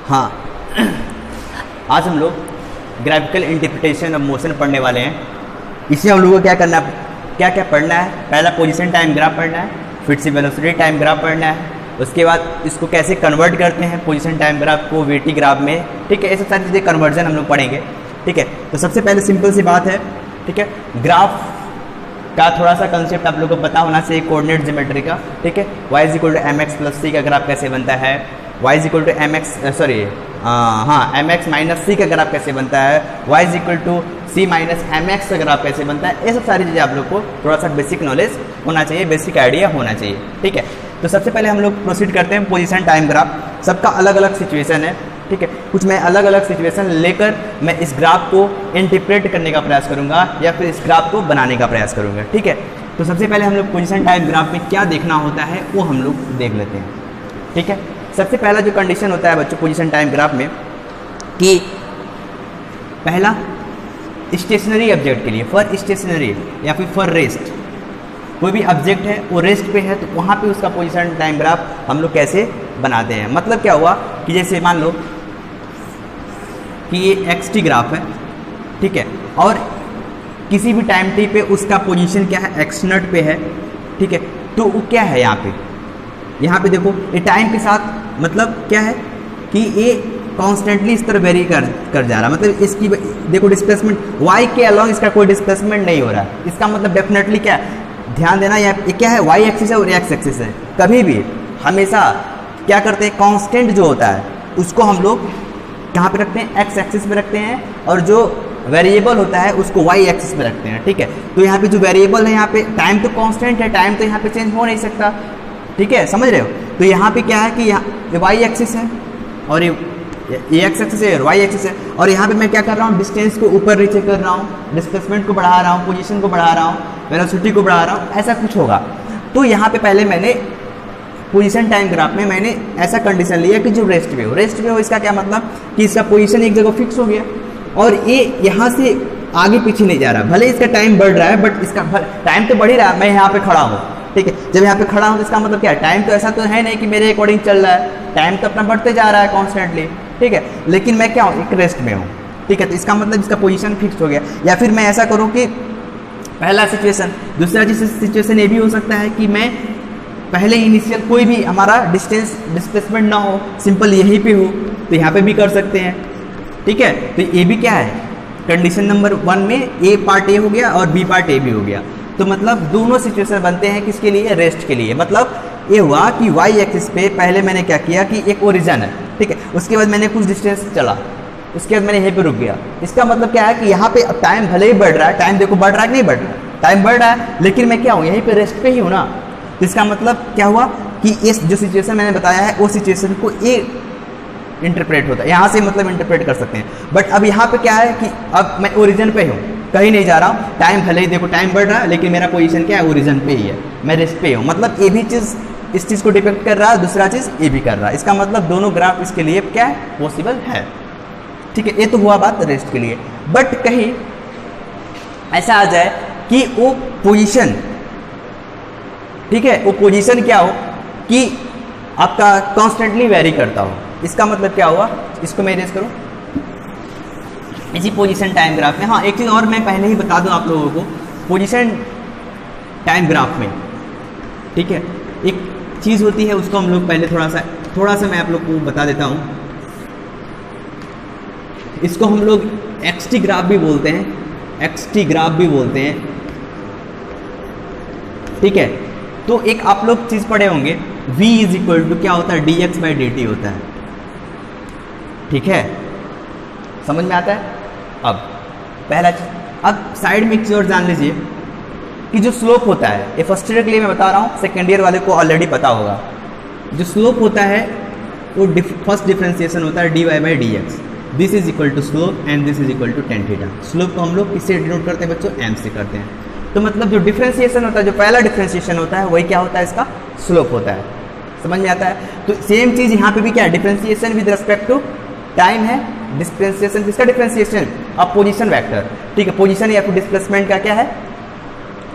हाँ, आज हम लोग ग्राफिकल इंटरप्रिटेशन ऑफ मोशन पढ़ने वाले हैं। इसमें हम लोगों को क्या करना है, क्या क्या पढ़ना है। पहला पोजीशन टाइम ग्राफ पढ़ना है, फिर से वेलोसिटी टाइम ग्राफ पढ़ना है, उसके बाद इसको कैसे कन्वर्ट करते हैं पोजीशन टाइम ग्राफ को वीटी ग्राफ में। ठीक है, ये सब सारी चीज़ें कन्वर्जन हम लोग पढ़ेंगे। ठीक है, तो सबसे पहले सिंपल सी बात है, ठीक है, ग्राफ का थोड़ा सा कंसेप्ट आप लोगों को पता होना चाहिए, कोऑर्डिनेट ज्योमेट्री का। ठीक है, y is equal to M X plus C का ग्राफ कैसे बनता है, y is equal to M X M X minus C का ग्राफ कैसे बनता है, y is equal to C minus M X का ग्राफ कैसे बनता है। ये सब सारी चीज़ें आप लोग को थोड़ा सा बेसिक नॉलेज होना चाहिए, बेसिक आइडिया होना चाहिए। ठीक है, तो सबसे पहले हम लोग प्रोसीड करते हैं पोजीशन टाइम ग्राफ। सबका अलग अलग सिचुएशन है। ठीक है, कुछ मैं अलग अलग सिचुएशन लेकर मैं इस ग्राफ को इंटरप्रेट करने का प्रयास करूंगा या फिर इस ग्राफ को बनाने का प्रयास करूंगा। ठीक है, तो सबसे पहले हम लोग पोजीशन टाइम ग्राफ में क्या देखना होता है वो हम लोग देख लेते हैं। ठीक है, सबसे पहला जो कंडीशन होता है बच्चों पोजीशन टाइम ग्राफ में कि पहला स्टेशनरी ऑब्जेक्ट के लिए, फॉर स्टेशनरी या फिर फॉर रेस्ट, कोई भी ऑब्जेक्ट है वो रेस्ट पे है तो वहाँ पे उसका पोजीशन टाइम ग्राफ हम लोग कैसे बनाते हैं। मतलब क्या हुआ कि जैसे मान लो कि ये एक्स टी ग्राफ है, ठीक है, और किसी भी टाइम टी पे उसका पोजीशन क्या है, एक्स नट पे है। ठीक है, तो वो क्या है यहाँ पे देखो ये टाइम के साथ मतलब क्या है कि ये कॉन्स्टेंटली इस तरह वेरी कर जा रहा है। मतलब इसकी देखो डिस्प्लेसमेंट y के अलोंग इसका कोई डिस्प्लेसमेंट नहीं हो रहा है। इसका मतलब डेफिनेटली क्या है, ध्यान देना, ये क्या है, y एक्सिस है और x एक्सिस है। कभी भी हमेशा क्या करते हैं, कांस्टेंट जो होता है उसको हम लोग कहाँ पे रखते हैं, x एक्सिस पे रखते हैं, और जो वेरिएबल होता है उसको y एक्सिस पे रखते हैं। ठीक है, तो यहाँ पे जो वेरिएबल है, यहाँ पे टाइम तो कांस्टेंट है, टाइम तो यहाँ पे चेंज हो नहीं सकता। ठीक है, समझ रहे हो। तो यहाँ पे क्या है कि यहाँ y एक्सिस है और ये x एक्सिस है और y एक्सिस है, और यहाँ पे मैं क्या कर रहा हूँ, डिस्टेंस को ऊपर नीचे कर रहा हूँ, डिस्प्लेसमेंट को बढ़ा रहा हूँ, पोजीशन को बढ़ा रहा हूँ, वेलोसिटी को बढ़ा रहा हूँ, ऐसा कुछ होगा। तो यहाँ पे पहले मैंने पोजीशन टाइम ग्राफ में मैंने ऐसा कंडीशन लिया कि जो रेस्ट पे हो, इसका क्या मतलब कि इसका पोजीशन एक जगह फिक्स हो गया और ये यहाँ से आगे पीछे नहीं जा रहा। भले इसका टाइम बढ़ रहा है बट इसका टाइम तो बढ़ ही रहा है, मैं यहाँ पे खड़ा हूँ। ठीक है, जब यहाँ पे खड़ा हूँ तो इसका मतलब क्या है, टाइम तो ऐसा तो है नहीं कि मेरे अकॉर्डिंग चल रहा है, टाइम तो अपना बढ़ते जा रहा है कॉन्स्टेंटली। ठीक है, लेकिन मैं क्या हूँ, एक रेस्ट में हूँ। ठीक है, तो इसका मतलब इसका पोजीशन फिक्स हो गया। या फिर मैं ऐसा करूँ कि पहला सिचुएशन, दूसरा सिचुएशन ये भी हो सकता है कि मैं पहले इनिशियल कोई भी हमारा डिस्प्लेसमेंट ना हो, सिंपल यहीं पे हो, तो यहाँ पे भी कर सकते हैं। ठीक है, तो ये भी क्या है, कंडीशन नंबर 1 में ए पार्ट ए हो गया और बी पार्ट ए भी हो गया। तो मतलब दोनों सिचुएशन बनते हैं किसके लिए, रेस्ट के लिए। मतलब ये हुआ कि वाई एक्सिस पे पहले मैंने क्या किया कि एक ओरिजन है, ठीक है, उसके बाद मैंने कुछ डिस्टेंस चला, उसके बाद मैंने यहीं पे रुक गया। इसका मतलब क्या है कि यहाँ पे अब टाइम भले ही बढ़ रहा है, टाइम देखो बढ़ रहा है कि नहीं बढ़ रहा है, टाइम बढ़ रहा है, लेकिन मैं क्या हूँ, यहीं पे रेस्ट पे ही हूँ ना। तो इसका मतलब क्या हुआ कि इस जो सिचुएशन मैंने बताया है वो सिचुएशन को ए इंटरप्रेट होता है, यहाँ से मतलब इंटरप्रेट कर सकते हैं। बट अब यहाँ पे क्या है कि अब मैं ओरिजिन पे हूँ, कहीं नहीं जा रहा हूँ, टाइम भले ही देखो टाइम बढ़ रहा है लेकिन मेरा पोजीशन क्या है, ओरिजिन पे ही है, मैं रेस्ट पे हूँ। मतलब ये भी चीज़ इस चीज़ को डिपेक्ट कर रहा है, दूसरा चीज़ ये भी कर रहा है। इसका मतलब दोनों ग्राफ इसके लिए क्या है, पॉसिबल है। ठीक है, ये तो हुआ बात रेस्ट के लिए। बट कहीं ऐसा आ जाए कि वो पोजीशन, ठीक है, वो पोजीशन क्या हो कि आपका कॉन्स्टेंटली वेरी करता हो। इसका मतलब क्या हुआ, इसको मैं इरेज करूं इसी पोजीशन टाइम ग्राफ में। हाँ, एक चीज़ और मैं पहले ही बता दूं आप लोगों को, पोजीशन टाइम ग्राफ में, ठीक है, एक चीज़ होती है, उसको हम लोग पहले थोड़ा सा मैं आप लोग को बता देता हूँ। इसको हम लोग एक्सटी ग्राफ भी बोलते हैं, एक्सटी ग्राफ भी बोलते हैं। ठीक है, तो एक आप लोग चीज़ पढ़े होंगे, v इज इक्वल टू क्या होता है, dx बाई dt होता है। ठीक है, समझ में आता है। अब पहला चीज, अब साइड में एक चीज़ और जान लीजिए कि जो स्लोप होता है, ये फर्स्ट ईयर के लिए मैं बता रहा हूँ, सेकेंड ईयर वाले को ऑलरेडी पता होगा। जो स्लोप होता है वो फर्स्ट डिफ्रेंसिएशन होता है dy by dx। This is equal to slope and this is equal to tan theta. Slope को हम लोग किससे डिनोट करते हैं बच्चों, m से करते हैं। तो मतलब जो डिफ्रेंसिएशन होता है, जो पहला डिफ्रेंसिएशन होता है, वही क्या होता है, इसका स्लोप होता है। समझ में आता है। तो सेम चीज़ यहाँ पे भी क्या है, differentiation with respect to time है, डिफ्रेंसिएशन किसका, डिफ्रेंसिएशन अब पोजीशन वेक्टर। ठीक है, पोजीशन या फिर डिस्प्लेसमेंट का क्या है,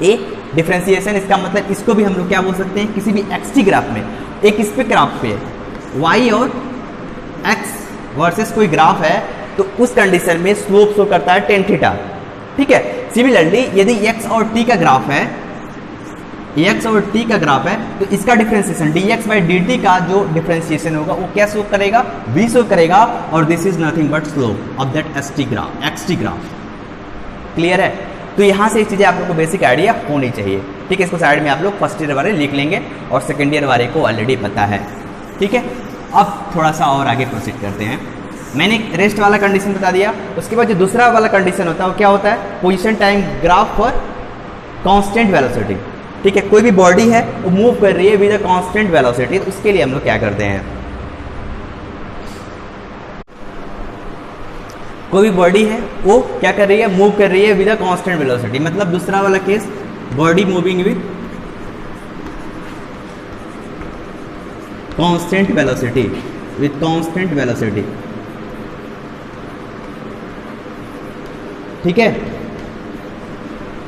ए डिफ्रेंसिएशन। इसका मतलब इसको भी हम लोग क्या बोल सकते हैं, किसी भी एक्सटी ग्राफ में, एक इस पे ग्राफ पे y और x वर्सेस कोई ग्राफ है, तो उस कंडीशन में स्लोप शो करता है टेन थीटा। ठीक है, सिमिलरली यदि x और t का ग्राफ है, x और t का ग्राफ है, तो इसका डिफरेंशिएशन dx बाई dt का जो डिफरेंशिएशन होगा वो क्या शो करेगा, v शो करेगा, और this is nothing but slope of that xt graph. Clear है? तो यहाँ से ये चीज़ें आप लोग को बेसिक आइडिया होनी चाहिए। ठीक है, इसको साइड में आप लोग फर्स्ट ईयर वाले लिख लेंगे और सेकेंड ईयर वाले को ऑलरेडी पता है। ठीक है, अब थोड़ा सा और आगे प्रोसीड करते हैं। मैंने रेस्ट वाला कंडीशन बता दिया, उसके बाद जो दूसरा वाला कंडीशन होता है वो क्या होता है, position time graph for constant velocity. ठीक है, कोई भी बॉडी है वो मूव कर रही है विद अ कांस्टेंट वेलोसिटी, तो उसके लिए हम लोग क्या करते हैं, कोई भी बॉडी है वो क्या कर रही है, मूव कर रही है विद अ कांस्टेंट वेलोसिटी। मतलब दूसरा वाला case, body moving with constant velocity, with constant velocity. ठीक है,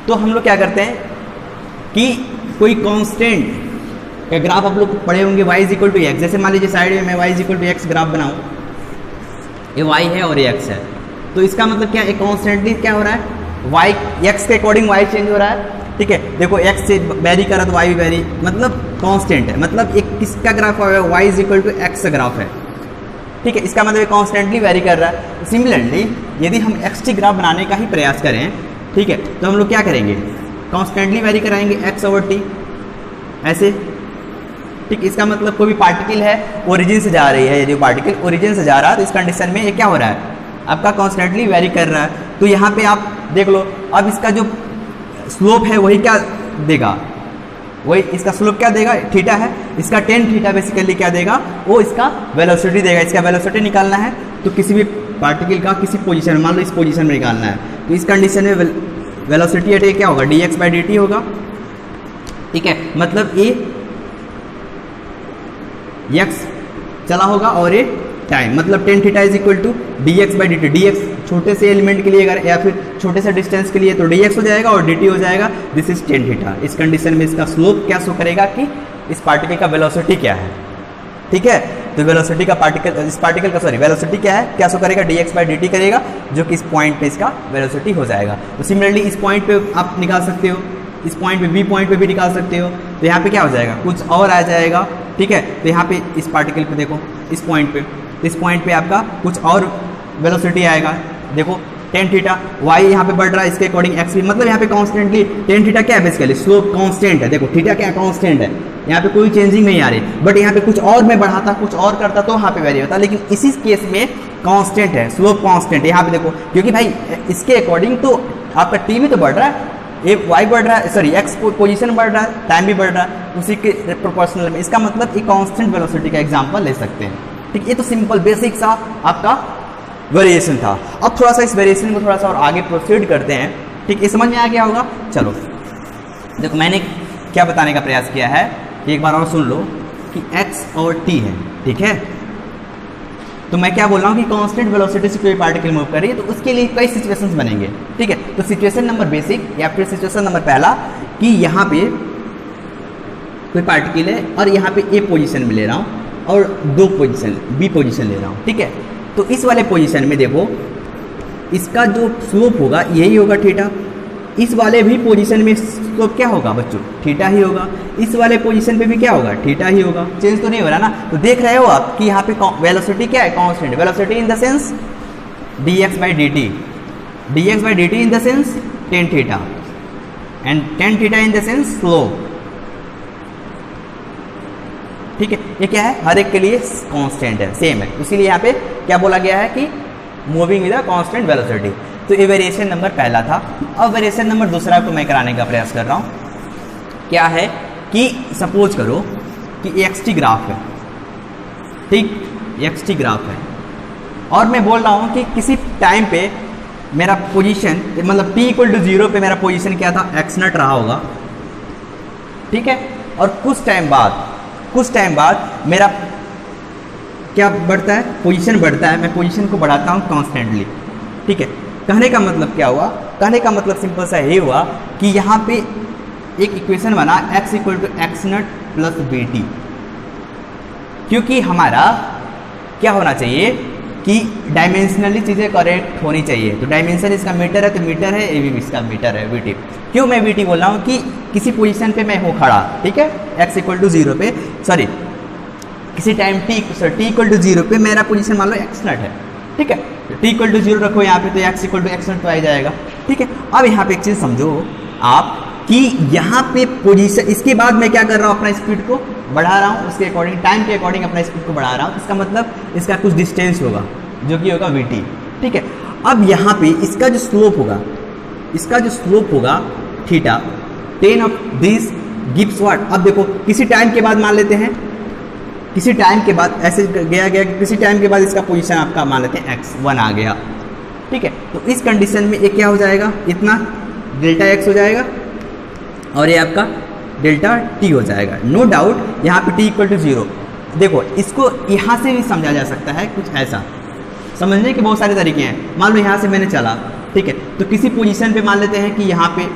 तो हम लोग क्या करते हैं कि कोई कांस्टेंट का ग्राफ आप लोग पढ़े होंगे, y is equal to x. जैसे मान लीजिए साइड में मैं y is equal to x graph बनाऊं, ये y है और ये x है, तो इसका मतलब क्या, एक कॉन्स्टेंटली क्या हो रहा है, y x के अकॉर्डिंग y चेंज हो रहा है। ठीक है, देखो x से वेरी करा तो y भी वेरी, मतलब कांस्टेंट है, मतलब एक किसका ग्राफ है, y is equal to x graph है। ठीक है, इसका मतलब कॉन्स्टेंटली वेरी कर रहा है। सिमिलरली यदि हम xt ग्राफ बनाने का ही प्रयास करें, ठीक है, तो हम लोग क्या करेंगे, कॉन्स्टेंटली वेरी कराएंगे x ओवर t ऐसे। ठीक, इसका मतलब कोई भी पार्टिकल है ओरिजिन से जा रही है, यदि पार्टिकल ओरिजिन से जा रहा है तो इस कंडीशन में ये क्या हो रहा है, आपका कॉन्स्टेंटली वेरी कर रहा है। तो यहाँ पे आप देख लो, अब इसका जो स्लोप है वही क्या देगा, वही इसका स्लोप क्या देगा, थीटा है, इसका टेन थीटा बेसिकली क्या देगा, वो इसका वेलोसिटी देगा। इसका वेलोसिटी निकालना है तो किसी भी पार्टिकल का किसी पोजीशन, मान लो इस पोजीशन में निकालना है, तो इस कंडीशन में वेलोसिटी एट ए क्या होगा, dx बाई dt होगा। ठीक है, मतलब ये x चला होगा और ये टाइम, मतलब tan theta is equal to dx by dt। dx छोटे से एलिमेंट के लिए अगर, या फिर छोटे से डिस्टेंस के लिए तो dx हो जाएगा और dt हो जाएगा, दिस इज टेन थीटा। इस कंडीशन में इसका स्लोप क्या शो करेगा कि इस पार्टिकल का वेलोसिटी क्या है। ठीक है, तो वेलोसिटी का पार्टिकल, इस पार्टिकल का सॉरी वेलोसिटी क्या है, क्या शो करेगा, dx बाई dt करेगा, जो कि इस पॉइंट पे इसका वेलोसिटी हो जाएगा। तो सिमिलरली इस पॉइंट पे आप निकाल सकते हो, इस पॉइंट पे बी पॉइंट पे भी निकाल सकते हो, तो यहाँ पे क्या हो जाएगा, कुछ और आ जाएगा। ठीक है, तो यहाँ पे इस पार्टिकल पे देखो, इस पॉइंट पे, इस पॉइंट पे आपका कुछ और वेलोसिटी आएगा। देखो टेन थीटा, y यहाँ पे बढ़ रहा है इसके अकॉर्डिंग x भी, मतलब यहाँ पे कॉन्स्टेंटली टेन थीटा क्या है, बेसिकली स्लोप कांस्टेंट है। देखो थीटा क्या कांस्टेंट है, यहाँ पे कोई चेंजिंग नहीं आ रही, बट यहाँ पे कुछ और मैं बढ़ाता, कुछ और करता तो यहाँ पे वेरी होता, लेकिन इसी केस में कांस्टेंट है, स्लोप कांस्टेंट है। यहाँ पे देखो, क्योंकि भाई इसके अकॉर्डिंग तो आपका t भी तो बढ़ रहा है, ये y बढ़ रहा है, सॉरी x पोजीशन बढ़ रहा है, टाइम भी बढ़ रहा है, उसी के प्रोपोर्शनल में। इसका मतलब एक कांस्टेंट वेलोसिटी का एग्जांपल ले सकते हैं। ठीक, ये तो सिंपल बेसिक सा आपका वेरिएशन था। अब थोड़ा सा इस वेरिएशन को थोड़ा सा और आगे प्रोसीड करते हैं। ठीक, ये समझ में आ गया होगा। चलो देखो, मैंने क्या बताने का प्रयास किया है कि एक बार और सुन लो कि x और t है। ठीक है, तो मैं क्या बोल रहा हूँ कि कांस्टेंट वेलोसिटी से कोई पार्टिकल मूव कर रही है, तो उसके लिए कई सिचुएशंस बनेंगे। ठीक है, तो सिचुएशन नंबर बेसिक या फिर सिचुएशन नंबर पहला कि यहाँ पे कोई पार्टिकल है और यहाँ पे ए पोजीशन में ले रहा हूँ और दो पोजीशन बी पोजीशन ले रहा हूँ। ठीक है, तो इस वाले पोजीशन में देखो, इसका जो स्लोप होगा यही होगा थीटा, इस वाले भी पोजीशन में स्लोप क्या होगा बच्चों, थीटा ही होगा, इस वाले पोजीशन पे भी क्या होगा, थीटा ही होगा। चेंज तो नहीं हो रहा ना। तो देख रहे हो आप कि यहाँ पे वेलोसिटी क्या है, constant velocity in the sense dx by dt, dx by dt in the sense tan theta and tan theta in the sense slope. ठीक है, ये क्या है, हर एक के लिए कांस्टेंट है, सेम है, इसीलिए यहाँ पे क्या बोला गया है कि moving with a constant velocity. तो ये वेरिएशन नंबर पहला था। अब वेरिएशन नंबर दूसरा को मैं कराने का प्रयास कर रहा हूँ। क्या है कि सपोज करो कि xt ग्राफ है, ठीक, xt ग्राफ है, और मैं बोल रहा हूँ कि किसी टाइम पे मेरा पोजीशन, मतलब t इक्वल टू 0 पे मेरा पोजीशन क्या था, x0 रहा होगा। ठीक है, और कुछ टाइम बाद मेरा क्या बढ़ता है, पोजीशन बढ़ता है, मैं पोजीशन को बढ़ाता हूँ कॉन्स्टेंटली। ठीक है, कहने का मतलब क्या हुआ, कहने का मतलब सिंपल सा ये हुआ कि यहाँ पे एक इक्वेशन बना x equal to x0 plus bt, क्योंकि हमारा क्या होना चाहिए, कि डायमेंशनली चीज़ें करेक्ट होनी चाहिए। तो डायमेंशन इसका मीटर है तो मीटर है, ए भी इसका मीटर है, वीटी। क्यों मैं वीटी बोल रहा हूँ कि किसी पोजीशन पे मैं हूँ खड़ा, ठीक है, x = 0 पे, सॉरी किसी टाइम t = 0 पे मेरा पोजीशन मान लो x0 है, ठीक है, t = 0 रखो यहाँ पे तो x = x0 तो आ जाएगा, ठीक है। अब यहाँ पे एक चीज़ समझो आप कि यहाँ पे पोजीशन, इसके बाद मैं क्या कर रहा हूँ, अपना स्पीड को बढ़ा रहा हूँ, उसके अकॉर्डिंग टाइम के अकॉर्डिंग अपना स्पीड को बढ़ा रहा हूँ। इसका मतलब इसका कुछ डिस्टेंस होगा जो कि होगा वीटी, ठीक है। अब यहाँ पे इसका जो स्लोप होगा theta 10 of this gives what. अब देखो किसी टाइम के बाद मान लेते हैं, किसी टाइम के बाद ऐसे गया किसी टाइम के बाद इसका पोजीशन आपका मान लेते हैं x1 आ गया, ठीक है। तो इस कंडीशन में ये क्या हो जाएगा, इतना डेल्टा x हो जाएगा और ये आपका डेल्टा t हो जाएगा। नो डाउट यहाँ पे t = 0। देखो इसको यहाँ से भी समझा जा सकता है कुछ ऐसा, समझने के बहुत सारे तरीके हैं। मान लो यहाँ से मैंने चला, ठीक है, तो किसी पोजीशन पे मान लेते हैं कि यहाँ पे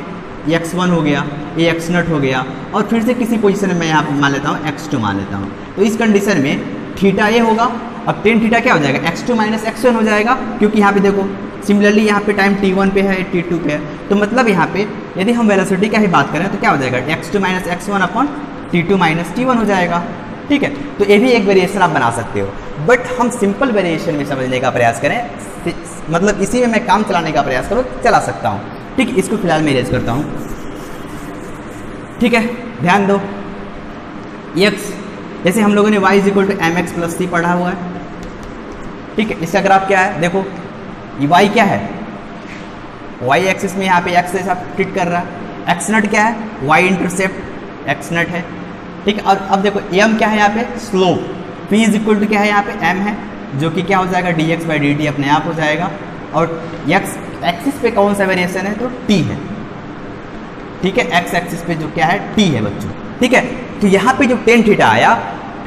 x1 हो गया, ये x0 हो गया, और फिर से किसी पोजीशन में मैं यहाँ पे मान लेता हूँ x2 मान लेता हूँ। तो इस कंडीशन में थीटा ये होगा, अब tan थीटा क्या हो जाएगा, x2 - x1 हो जाएगा, क्योंकि यहाँ पे देखो सिमिलरली यहाँ पे टाइम t1 पे है, t2 पे है। तो मतलब यहाँ पे यदि हम वेलोसिटी का ही बात करें तो क्या हो जाएगा, x2 - x1 / t2 - t1 हो जाएगा, ठीक है। तो ये भी एक वेरिएशन आप बना सकते हो, बट हम सिंपल वेरिएशन में समझने का प्रयास करें, मतलब इसी में मैं काम चलाने का प्रयास करूँ, चला सकता हूँ, ठीक है। इसको फिलहाल मैं इरेज करता हूँ, ठीक है। ध्यान दो, x जैसे हम लोगों ने y = mx + c पढ़ा हुआ है, ठीक है। इसका ग्राफ क्या है, देखो ये y क्या है, y एक्सिस में यहाँ पे x जैसा ट्रीट कर रहा है, x0 क्या है, y इंटरसेप्ट x0 है, ठीक है। और अब देखो m क्या है यहाँ पे, स्लोप, p = क्या है यहाँ पे, m है, जो कि क्या हो जाएगा, dx/dt अपने आप हो जाएगा। और x एक्सिस पे कौन सा वेरिएशन है, तो t है, ठीक है। x एक्सिस पे जो क्या है, t है बच्चों, ठीक है। तो यहाँ पे जो tan थीटा आया,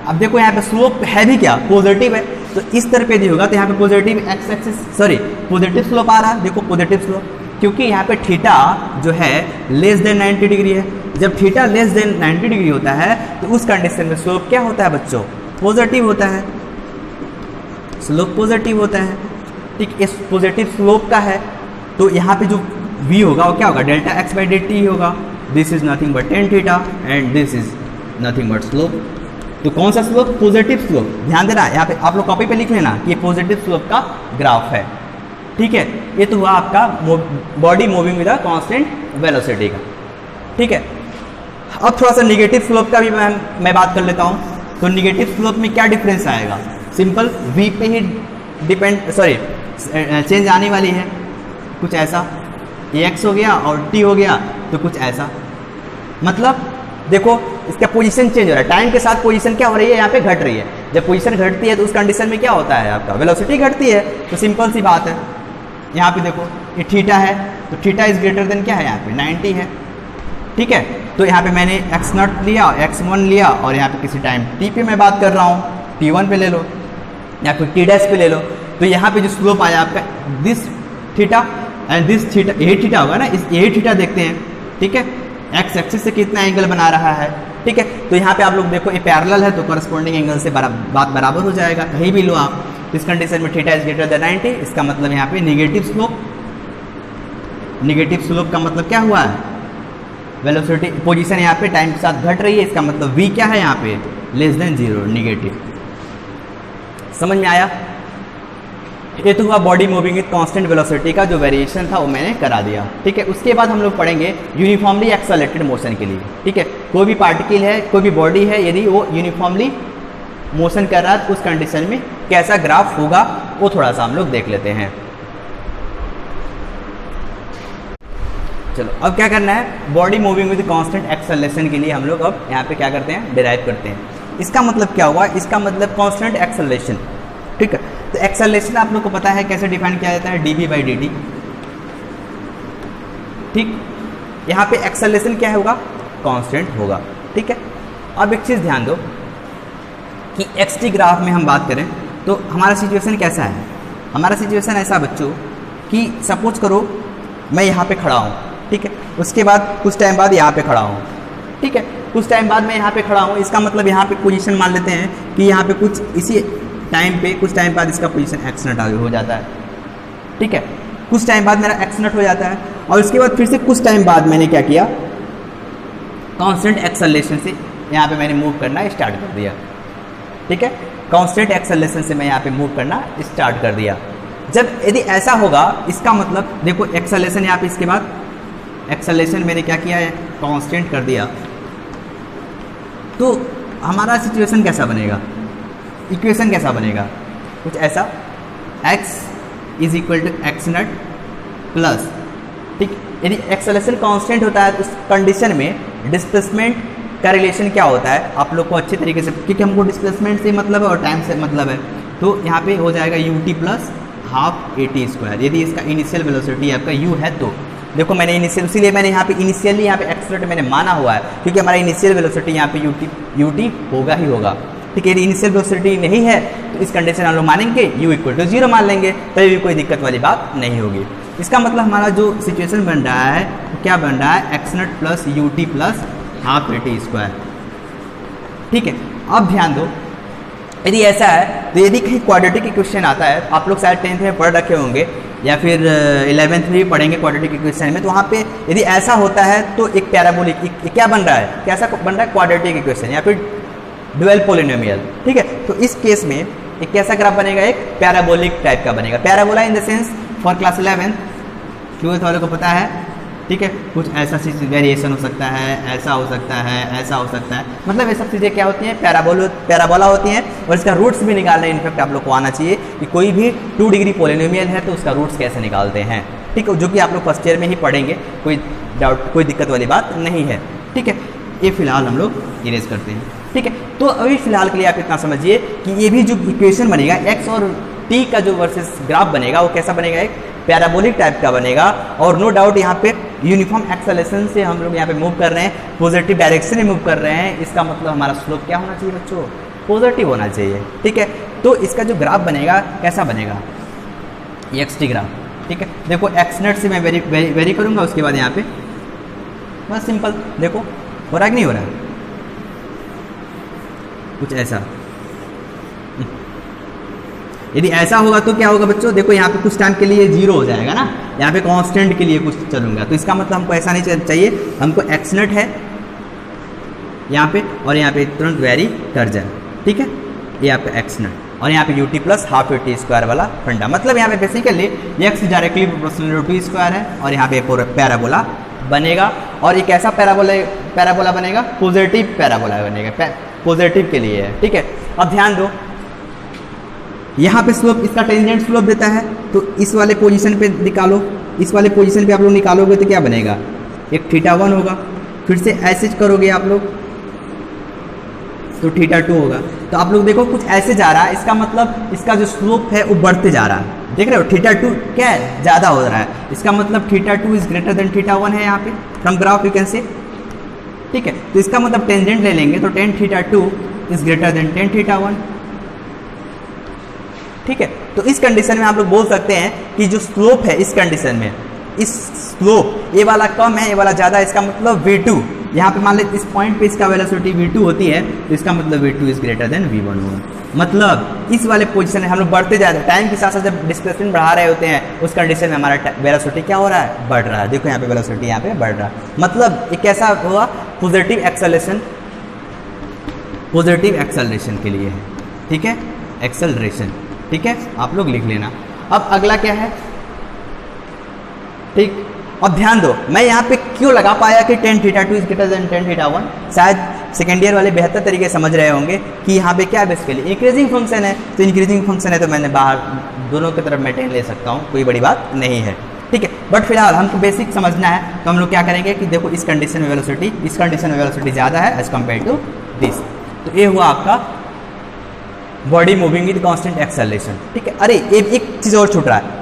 अब देखो यहाँ पे स्लोप है भी क्या, पॉजिटिव है, तो इस तरह पे जो होगा तो यहाँ पे positive x axis, sorry positive slope आ रहा है, देखो पॉजिटिव स्लोप, क्योंकि यहाँ पे थीटा जो है <90 डिग्री है। जब थीटा <90 डिग्री होता है तो उस कंडीशन में स्लोप क्या होता है बच्चों, पॉजिटिव होता है, स्लोप पॉजिटिव होता है, ठीक। इस पॉजिटिव स्लोप का है तो यहाँ पे जो v होगा वो क्या होगा, डेल्टा x/dt होगा। This is nothing but tan theta and this is nothing but slope. तो कौन सा स्लोप, पॉजिटिव स्लोप। ध्यान देना, यहाँ पे आप लोग कॉपी पे लिख लेना कि ये पॉजिटिव स्लोप का ग्राफ है, ठीक है। ये तो हुआ आपका body moving with a constant velocity का, ठीक है। अब थोड़ा सा निगेटिव स्लोप का भी मैं बात कर लेता हूँ। तो निगेटिव स्लोप में क्या डिफरेंस आएगा, सिंपल v पे ही डिपेंड, सॉरी चेंज आने वाली है, कुछ ऐसा, x हो गया और t हो गया, तो कुछ ऐसा, मतलब देखो इसका पोजीशन चेंज हो रहा है, टाइम के साथ पोजीशन क्या हो रही है, यहाँ पे घट रही है। जब पोजीशन घटती है तो उस कंडीशन में क्या होता है, आपका वेलोसिटी घटती है। तो सिंपल सी बात है, यहाँ पे देखो ये थीटा है, तो थीटा इज ग्रेटर देन क्या है, यहाँ पे 90 है, ठीक है। तो यहाँ पे मैंने x0 लिया, x1 लिया, और यहाँ पे किसी टाइम t पे मैं बात कर रहा हूँ, t1 पे ले लो या फिर t' पे ले लो। तो यहाँ पे जो स्लोप आया आपका, this theta and this theta, यही थीटा होगा ना, इस यही थीटा देखते हैं, ठीक है। x एक्सिस से कितना एंगल बना रहा है, ठीक है। तो यहाँ पे आप लोग देखो ये पैरेलल है तो करस्पॉन्डिंग एंगल से बात बराबर हो जाएगा, कहीं भी लो आप। इस कंडीशन में थीटा इज ग्रेटर देन 90, इसका मतलब यहाँ पे निगेटिव स्लोप। निगेटिव स्लोप का मतलब क्या हुआ है, वेलोसिटी पोजीशन यहाँ पे टाइम के साथ घट रही है, इसका मतलब v क्या है यहाँ पे, <0, निगेटिव। समझ में आया। ये तो हुआ body moving with constant velocity का जो वेरिएशन था वो मैंने करा दिया, ठीक है। उसके बाद हम लोग पढ़ेंगे यूनिफॉर्मली एक्सेलरेटेड मोशन के लिए, ठीक है। कोई भी पार्टिकल है, कोई भी बॉडी है, यदि वो यूनिफॉर्मली मोशन कर रहा है तो उस कंडीशन में कैसा ग्राफ होगा वो थोड़ा सा हम लोग देख लेते हैं। चलो अब क्या करना है, body moving with constant acceleration के लिए हम लोग अब यहाँ पे क्या करते हैं, डिराइव करते हैं। इसका मतलब क्या हुआ, इसका मतलब कांस्टेंट एक्सेलरेशन, ठीक है। तो एक्सेलरेशन आप लोग को पता है कैसे डिफाइन किया जाता है, dv/dt, ठीक। यहाँ पे एक्सेलरेशन क्या होगा, कांस्टेंट होगा, ठीक है। अब एक चीज़ ध्यान दो कि xt ग्राफ में हम बात करें तो हमारा सिचुएशन कैसा है। हमारा सिचुएशन ऐसा बच्चों कि सपोज करो मैं यहाँ पे खड़ा हूँ, ठीक है। उसके बाद कुछ टाइम बाद यहाँ पे खड़ा हूँ, ठीक है। कुछ टाइम बाद मैं यहाँ पे खड़ा हूँ, इसका मतलब यहाँ पे पोजीशन मान लेते हैं कि यहाँ पे कुछ इसी टाइम पे, कुछ टाइम बाद इसका पोजीशन एक्स नट हो जाता है, ठीक है। कुछ टाइम बाद मेरा एक्स नट हो जाता है और उसके बाद फिर से कुछ टाइम बाद मैंने क्या किया, कांस्टेंट एक्सेलरेशन से यहाँ पे मैंने मूव करना स्टार्ट कर दिया, ठीक है। कांस्टेंट एक्सेलरेशन से मैं यहाँ पे मूव करना स्टार्ट कर दिया। जब यदि ऐसा होगा, इसका मतलब देखो एक्सेलरेशन यहाँ पे, इसके बाद एक्सेलरेशन मैंने क्या किया है, कांस्टेंट कर दिया, तो हमारा सिचुएशन कैसा बनेगा, इक्वेशन कैसा बनेगा, कुछ ऐसा, x is equal to x naught plus, ठीक। यदि एक्सेलरेशन कांस्टेंट होता है तो उस कंडीशन में डिस्प्लेसमेंट का रिलेशन क्या होता है आप लोग को अच्छे तरीके से, क्योंकि हमको डिस्प्लेसमेंट से मतलब है और टाइम से मतलब है, तो यहाँ पे हो जाएगा ut plus half AT square. यदि इसका इनिशियल वेलोसिटी आपका u है तो देखो मैंने इनिशियल, इसीलिए मैंने यहाँ पे इनिशियली यहाँ पे एक्स नट मैंने माना हुआ है, क्योंकि हमारा इनिशियल वेलोसिटी यहाँ पे ut होगा ही होगा, ठीक है। यदि इनिशियल वेलोसिटी नहीं है तो इस कंडीशन हम लोग मानेंगे u इक्वल टू 0 मान लेंगे, तभी भी कोई दिक्कत वाली बात नहीं होगी। इसका मतलब हमारा जो सिचुएशन बन रहा है तो क्या बन रहा है, x naught plus ut plus half AT square, ठीक है। अब ध्यान दो, यदि ऐसा है तो यदि कहीं क्वाड्रेटिक इक्वेशन आता है, आप लोग शायद 10th में पढ़ रखे होंगे या फिर 11th में भी पढ़ेंगे क्वाड्रेटिक इक्वेशन में, तो वहाँ पे यदि ऐसा होता है तो एक पैराबोलिक क्या बन रहा है, कैसा बन रहा है, क्वाड्रेटिक इक्वेशन या फिर ड्यूअल पोलिनोमियल, ठीक है। तो इस केस में एक कैसा ग्राफ बनेगा, एक पैराबोलिक टाइप का बनेगा। Parabola in the sense for class 11 twelfth वालों को पता है, ठीक है। कुछ ऐसा चीज वेरिएशन हो सकता है, ऐसा हो सकता है, ऐसा हो सकता है, मतलब ये सब चीज़ें क्या होती हैं, पैराबोला होती हैं। और इसका रूट्स भी निकालना इनफेक्ट आप लोग को आना चाहिए कि कोई भी 2 डिग्री पोलिनोमियल है तो उसका रूट्स कैसे निकालते हैं, ठीक है, जो कि आप लोग फर्स्ट ईयर में ही पढ़ेंगे, कोई डाउट, कोई दिक्कत वाली बात नहीं है, ठीक है। ये फिलहाल हम लोग इरेज करते हैं, ठीक है। तो अभी फिलहाल के लिए आप इतना समझिए कि ये भी जो इक्वेशन बनेगा एक्स और टी का जो वर्सेस ग्राफ बनेगा वो कैसा बनेगा, एक पैराबोलिक टाइप का बनेगा। और नो डाउट यहाँ पे यूनिफॉर्म एक्सेलरेशन से हम लोग यहाँ पे मूव कर रहे हैं, पॉजिटिव डायरेक्शन में मूव कर रहे हैं, इसका मतलब हमारा स्लोप क्या होना चाहिए बच्चों, पॉजिटिव होना चाहिए, ठीक है। तो इसका जो ग्राफ बनेगा कैसा बनेगा, एक्स टी ग्राफ, ठीक है। देखो एक्स नट से मैं वेरी करूँगा, उसके बाद यहाँ पे बस सिंपल देखो हो रहा है कि नहीं हो रहा है, कुछ ऐसा। यदि ऐसा होगा तो क्या होगा बच्चों, देखो यहाँ पे कुछ टाइम के लिए 0 हो जाएगा ना, यहाँ पे कांस्टेंट के लिए कुछ चलूंगा, तो इसका मतलब हमको ऐसा नहीं चाहिए, हमको एक्स नट है यहाँ पे और यहाँ पे तुरंत वेरी कर जाए, ठीक है। ये आपका एक्स नट और यहाँ पे ut plus half AT square वाला फंडा, मतलब यहाँ पे basically x directly proportional to square है और यहाँ पे पैराबोला बनेगा। और एक ऐसा पैराबोला बनेगा, पॉजिटिव पैराबोला बनेगा, पॉजिटिव के लिए है, ठीक है। अब ध्यान दो, यहाँ पे स्लोप, इसका टेंजेंट स्लोप देता है, तो इस वाले पोजीशन पे निकालो, इस वाले पोजीशन पे आप लोग निकालोगे तो क्या बनेगा, एक θ1 होगा, फिर से ऐसे करोगे आप लोग तो θ2 होगा। तो आप लोग देखो कुछ ऐसे जा रहा है, इसका मतलब इसका जो स्लोप है वो बढ़ते जा रहा है, देख रहे हो, θ2 क्या है, ज़्यादा हो रहा है, इसका मतलब θ2 इज ग्रेटर देन θ1 है यहाँ पे from graph you can say, ठीक है। तो इसका मतलब टेंजेंट ले लेंगे तो tan θ2 is greater than tan θ1, ठीक है। तो इस कंडीशन में आप लोग बोल सकते हैं कि जो स्लोप है इस कंडीशन में, इस स्लोप ये वाला कम है, ये वाला ज़्यादा, इसका मतलब v2, यहाँ पे मान लेते इस पॉइंट पे इसका वेलोसिटी v2 होती है, तो इसका मतलब v2 is greater then v1 होगा। मतलब इस वाले पोजीशन में हम लोग बढ़ते जा रहे हैं, टाइम के साथ साथ जब डिस्प्लेसमेंट बढ़ा रहे होते हैं उस कंडीशन में हमारा वेलोसिटी क्या हो रहा है, बढ़ रहा है। देखो यहाँ पे वेलोसिटी यहाँ पे बढ़ रहा है, मतलब एक कैसा हुआ, पॉजिटिव एक्सेलरेशन, पॉजिटिव एक्सेलरेशन के लिए है, ठीक है, एक्सेलरेशन, ठीक है, आप लोग लिख लेना। अब अगला क्या है, ठीक। अब ध्यान दो, मैं यहाँ पे क्यों लगा पाया कि tan θ2 is greater than tan θ1, शायद सेकेंड ईयर वाले बेहतर तरीके से समझ रहे होंगे कि यहाँ पे क्या बेसिकली इंक्रीजिंग फंक्शन है, तो इंक्रीजिंग फंक्शन है तो मैंने बाहर दोनों की तरफ मैं tan ले सकता हूँ, कोई बड़ी बात नहीं है, ठीक है। बट फिलहाल हमको बेसिक समझना है, तो हम लोग क्या करेंगे कि देखो इस कंडीशन में वेलोसिटी, इस कंडीशन में वेलोसिटी ज़्यादा है एज कम्पेयर टू दिस, तो ये हुआ आपका body moving with constant acceleration, ठीक है। अरे एक चीज़ और छूट रहा है,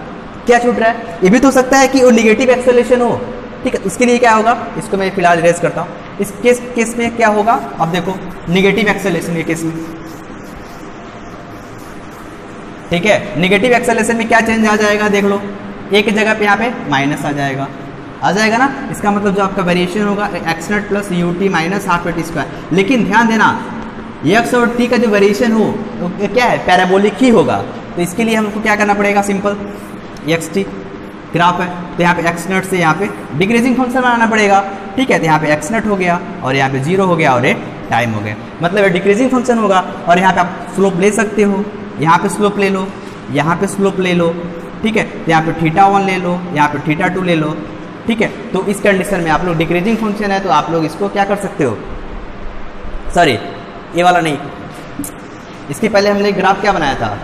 क्या छूट रहा है, ये भी तो हो सकता है कि वो निगेटिव एक्सेलरेशन हो, ठीक है। उसके लिए क्या होगा, इसको मैं फिलहाल इरेज करता हूँ। इस केस में क्या होगा, अब देखो निगेटिव एक्सेलरेशन के केस में, ठीक है, निगेटिव एक्सेलरेशन में क्या चेंज आ जाएगा, देख लो, एक जगह पे यहाँ पे माइनस आ जाएगा ना, इसका मतलब जो आपका वेरिएशन होगा x naught plus ut minus half AT square. लेकिन ध्यान देना, एक्स और टी का जो वेरिएशन हो तो क्या है, पैराबोलिक ही होगा। तो इसके लिए हमको क्या करना पड़ेगा, सिंपल एक्स टी ग्राफ है तो यहाँ पे एक्स नट से यहाँ पे डिक्रीजिंग फंक्शन बनाना पड़ेगा, ठीक है। तो यहाँ पे एक्स नट हो गया और यहाँ पे 0 हो गया और ये टाइम हो गया, मतलब डिक्रीजिंग फंक्शन होगा। और यहाँ पे आप स्लोप ले सकते हो, यहाँ पे स्लोप ले लो, यहाँ पे स्लोप ले लो, ठीक है। तो यहाँ पे θ1 ले लो, यहाँ पे θ2 ले लो, ठीक है। तो इस कंडीशन में आप लोग डिक्रीजिंग फंक्शन है तो आप लोग इसको क्या कर सकते हो, सॉरी ये वाला नहीं, इसके पहले हमने ग्राफ क्या बनाया था,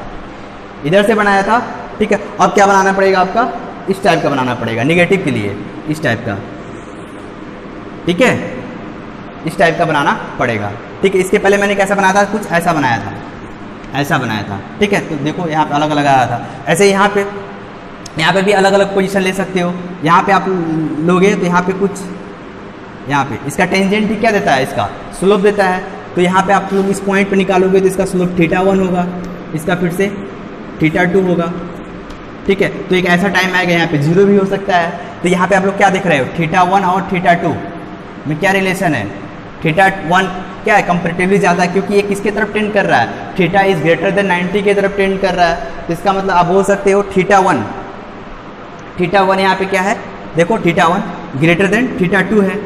इधर से बनाया था, ठीक है। अब क्या बनाना पड़ेगा आपका, इस टाइप का बनाना पड़ेगा निगेटिव के लिए, इस टाइप का, ठीक है, इस टाइप का बनाना पड़ेगा, ठीक है। इसके पहले मैंने कैसा बनाया था, कुछ ऐसा बनाया था, ऐसा बनाया था, ठीक है। तो देखो यहाँ पे अलग अलग आया था, ऐसे यहाँ पे भी अलग अलग पोजीशन ले सकते हो। यहाँ पे आप लोगे तो यहाँ पे कुछ, यहाँ पे इसका टेंजेंट क्या देता है, इसका स्लोप देता है। तो यहाँ पे आप लोग इस पॉइंट पे निकालोगे तो इसका स्लोप θ1 होगा, इसका फिर से θ2 होगा, ठीक है। तो एक ऐसा टाइम आएगा यहाँ पे 0 भी हो सकता है। तो यहाँ पे आप लोग क्या देख रहे हो, θ1 और θ2 में क्या रिलेशन है, θ1 क्या है, कंपेरेटिवली ज़्यादा, क्योंकि ये किसके तरफ टेंड कर रहा है, θ इज ग्रेटर देन 90 की तरफ टेंड कर रहा है। तो इसका मतलब आप बोल सकते हो θ1 यहाँ पे क्या है, देखो θ1 ग्रेटर देन θ2 है,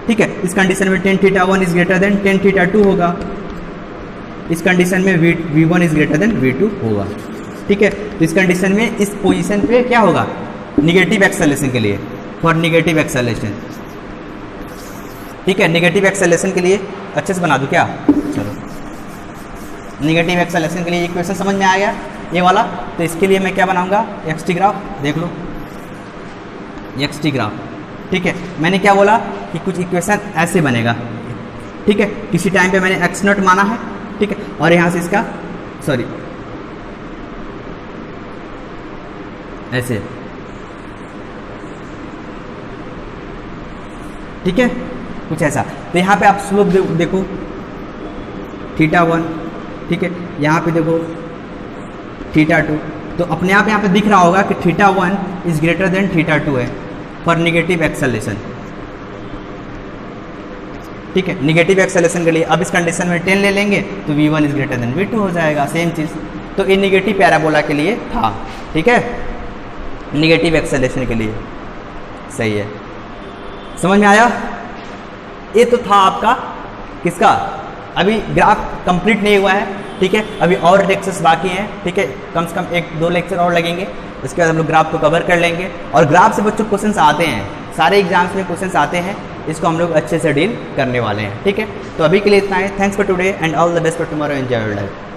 ठीक है। इस कंडीशन में tan θ1 is greater than tan θ2 होगा, इस कंडीशन में v1 is greater then v2 होगा, ठीक है। तो इस कंडीशन में इस पोजीशन पे क्या होगा, निगेटिव एक्सेलरेशन के लिए, फॉर निगेटिव एक्सेलरेशन, ठीक है। निगेटिव एक्सेलरेशन के लिए अच्छे से बना दूं क्या, चलो निगेटिव एक्सेलरेशन के लिए इक्वेशन समझ में आ गया ये वाला। तो इसके लिए मैं क्या बनाऊंगा, एक्स टी ग्राफ, देख लो एक्स टी ग्राफ, ठीक है। मैंने क्या बोला कि कुछ इक्वेशन ऐसे बनेगा, ठीक है। किसी टाइम पे मैंने एक्स नॉट माना है, ठीक है, और यहाँ से इसका सॉरी ऐसे, ठीक है, कुछ ऐसा। तो यहाँ पे आप स्लोप देखो θ1, ठीक है, यहाँ पे देखो θ2। तो अपने आप यहाँ पे दिख रहा होगा कि θ1 इज ग्रेटर देन θ2 है फॉर निगेटिव एक्सेलरेशन, ठीक है। निगेटिव एक्सेलरेशन के लिए अब इस कंडीशन में 10 ले लेंगे तो v1 is greater then v2 हो जाएगा, सेम चीज़। तो ये निगेटिव पैराबोला के लिए था, ठीक है, निगेटिव एक्सेलरेशन के लिए, सही है, समझ में आया। ये तो था आपका किसका, अभी ग्राफ कंप्लीट नहीं हुआ है, ठीक है, अभी और लेक्चर्स बाकी हैं, ठीक है, कम से कम 1-2 लेक्चर और लगेंगे, उसके बाद हम लोग ग्राफ को कवर कर लेंगे। और ग्राफ से बच्चों क्वेश्चंस आते हैं, सारे एग्जाम्स में क्वेश्चंस आते हैं, इसको हम लोग अच्छे से डील करने वाले हैं, ठीक है। तो अभी के लिए इतना है, thanks for today and all the best for tomorrow, enjoy your life.